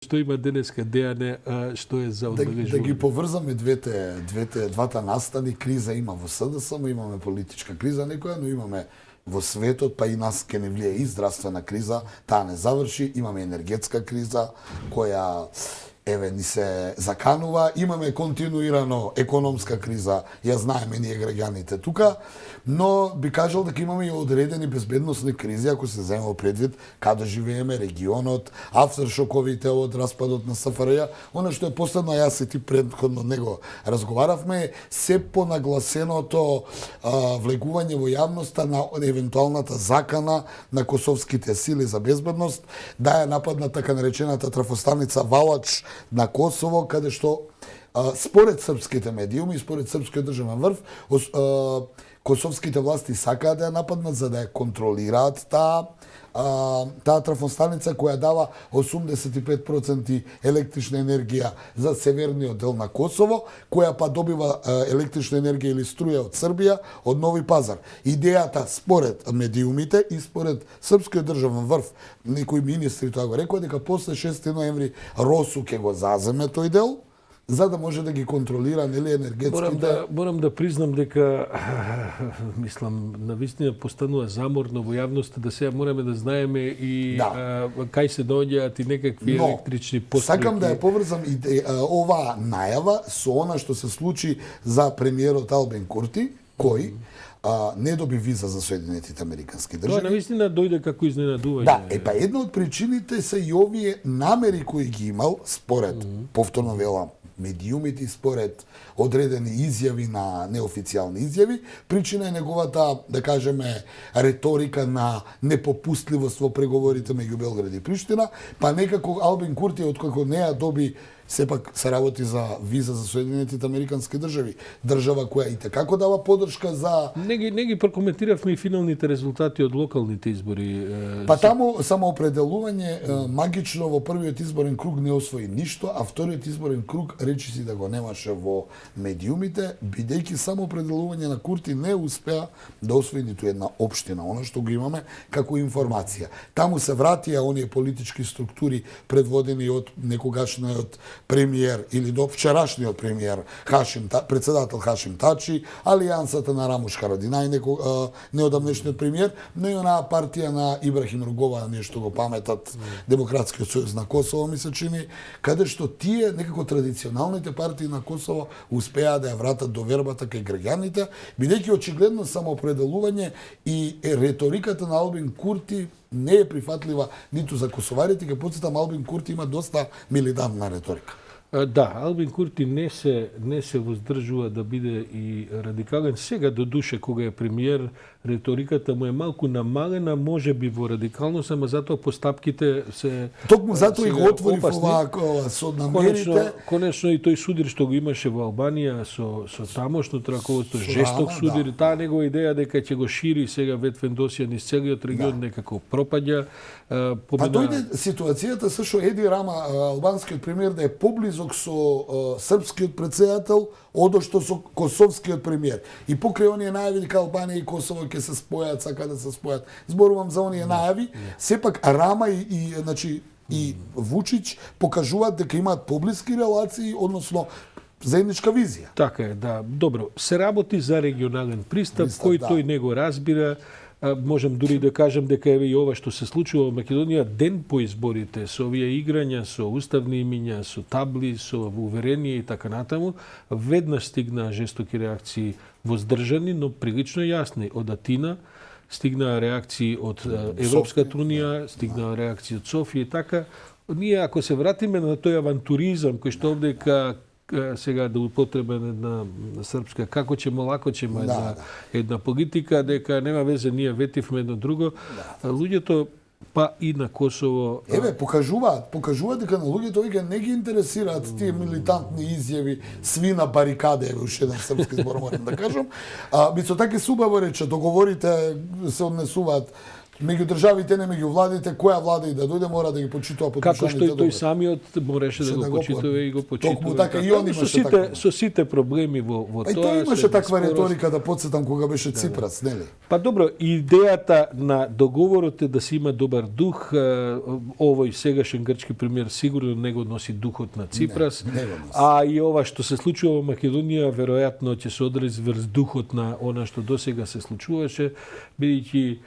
што има денеска Дејане, што е за Да одбележување? ги поврзаме двата настани, криза има во СДСМ, имаме политичка криза некоја, но имаме во светот, па и нас ке не влие и здравствена криза, таа не заврши, имаме енергетска криза која еве ни се заканува, имаме континуирано економска криза, ја знаеме ние граѓаните тука, но би кажал дека имаме и одредени безбедносни кризи, ако се земе предвид каде живееме, регионот, афтершоковите од распадот на СФРЈ, она што е последно, јас и ти предходно него разговаравме, се понагласеното влегување во јавноста на евентуалната закана на косовските сили за безбедност, да ја нападнат така наречената трафостаница Валач на Косово, каде што според српските медиуми, според српскиот државен врв, косовските власти сакаат да ја нападнат за да ја контролираат таа трафостаница која дава 85% електрична енергија за северниот дел на Косово, која па добива електрична енергија или струја од Србија, од Нови Пазар. Идејата според медиумите и според српскиот државен врв, некои министри тоа го рекоа дека после 6 ноември Росу ќе го заземе тој дел, за да може да ги контролира нели енергетските. Морам да признам дека мислам навистина постанува заморно во јавноста, да сега мораме да знаеме и кај се доаѓаат и некакви електрични постројки. Сакам да ја поврзам и оваа најава со она што се случи за премиерот Албин Курти, кој не доби виза за Соединетите Американски држави. Тоа навистина дојде како изненадување. Да, па една од причините се и овие намери кои ги имал според повторно велам медиумите, според одредени изјави на неофицијални изјави, причина е неговата, да кажеме, реторика на непопустливост во преговорите меѓу Белград и Приштина, па некако Албин Курти, откако не ја доби, сепак се работи за виза за Соединетите Американски држави, држава која и како дава поддршка за... Не ги прокоментиравме и финалните резултати од локалните избори. Па таму самоопределување магично во првиот изборен круг не освои ништо, а вториот изборен круг речиси да го немаше во медиумите, бидејќи самоопределување на Курти не успеа да освои ниту една општина, она што го имаме како информација. Таму се вратија оние политички структури предводени од некогашниот премиер или до вчерашниот премиер председател Хашим Тачи, алијансата на Рамуш Харадинај, неодамнешниот премиер, но и онаа партија на Ибрахим Ругова, нешто го паметат, Демократскиот сојуз на Косово, ми се чини, каде што тие некако традиционалните партии на Косово успеа да ја вратат довербата кај граѓаните, бидејќи очигледно самоопределување и реториката на Албин Курти не е прифатлива ниту за косоварите, ке потсетам Албин Курти има доста милитантна реторика. Да, Албин Курти не се воздржува да биде и радикален. Сега до душе кога е премиер, реториката му е малку намалена, може би во радикалност, ама затоа постапките се токму затоа и го отвори со намерите. Конечно и тој судир што го имаше во Албанија со тамошното раководство, жесток судир, таа негова идеја дека ќе го шири сега Ветвендосија низ целиот регион некако пропаѓа. Па дојде ситуацијата со што Еди Рама, албанскиот премиер, да е поблизок со српскиот претседател одошто со косовскиот премиер. И покрај оние најави дека Албанија и Косово ќе се спојат, сака да се спојат. Зборувам за оние најави, сепак Рама и Вучич покажуваат дека имаат поблиски релации, односно заедничка визија. Така е, да. Добро, се работи за регионален пристап, кој тој не го разбира. Можем дури да кажем дека еве и ова што се случува во Македонија ден по изборите, со овие играња, со уставни имиња, со табли, со уверение и така натаму, веднаш стигнаа жестоки реакции воздржани, но прилично јасни. Од Атина стигнаа реакции од Европската унија, стигнаа реакции од Софија и така. Ние ако се вратиме на тој авантуризам кој што овдека сега да употребам една српска, како ćemo, лако ćemo, една политика, дека нема везе, ние ветивме едно друго. Луѓето, па и на Косово... Еве, покажуваат дека на луѓето веќе не ги интересираат тие милитантни изјави, сви на барикаде, еве, уште еден српски збор морам да кажам. Мисло, така се убаво рече, договорите се однесуваат меѓу државите, не меѓу владите, која влада и да дојде мора да ги почитува Како што и подпишаните тој самиот мореше да го почитува и го почитува. Токму така и он имаше така. Со сите проблеми во И тоа. тој имаше таква скорост. реторика, да подсетам кога беше Ципрас, нели? Па добро, идејата на договорот е да се има добар дух. Овој сегашен грчки премиер сигурно не го носи духот на Ципрас. Не го носи. А и ова што се случува во Македонија веројатно ќе се одрази врз духот на она што досега се случуваше, бидејќи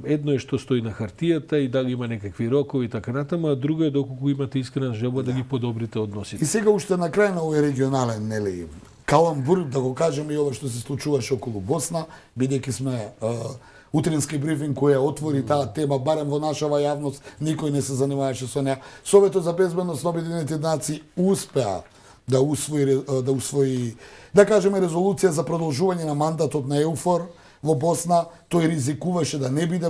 едно е што стои на хартијата и дали има некакви рокови и така натаму, а друго е доколку имате искрена желба да ги подобрите односите. И сега уште на крај на овој регионален, нели, каламбур, да го кажеме и ова што се случуваше околу Босна, бидејќи сме утрински брифинг кој ја отвори таа тема, барем во нашава јавност, никој не се занимаваше со неа. Советот за безбедност на Обединетите нации успеа да усвои, да кажеме, резолуција за продолжување на мандатот на ЕУФОР во Босна. Тој ризикуваше да не биде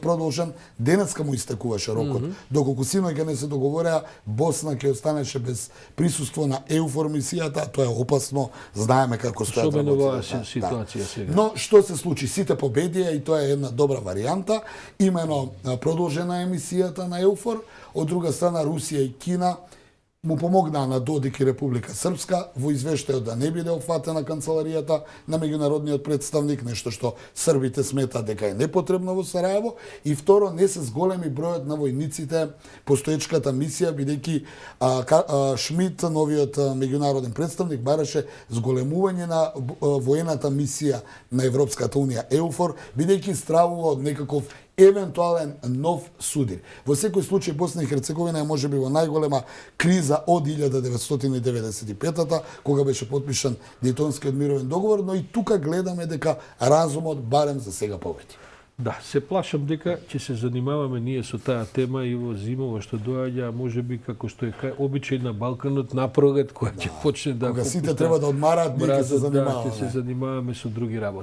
продолжен. Денеска му истекуваше рокот. Доколку синоќа не се договореа, Босна ќе останеше без присуство на ЕУФОР мисијата. Тоа е опасно. Знаеме како стојат Особено во работите. ситуација сега. Но што се случи? Сите победија и тоа е една добра варијанта. Имено продолжена е мисијата на ЕУФОР. Од друга страна Русија и Кина му помогнаа на Додик и Република Српска во извештајот да не биде опфатена канцеларијата на меѓународниот представник, нешто што србите сметаат дека е непотребно во Сараево, и второ, не се зголеми бројот на војниците постоечката мисија, бидејќи Шмидт, новиот меѓународен представник, бараше зголемување на воената мисија на Европската унија ЕУФОР, бидејќи стравува од некаков евентуален нов судир. Во секој случај Босна и Херцеговина е можеби во најголема криза од 1995-та, кога беше потпишан Дејтонскиот мировен договор, но и тука гледаме дека разумот барем за сега победи. Да, се плашам дека ќе се занимаваме ние со таа тема и во зимово што доаѓа, можеби како што е обичај на Балканот, на пролет, која ќе почне да Кога сите треба да одмараат, ние ќе се занимаваме. Да, ќе се занимаваме со други работи.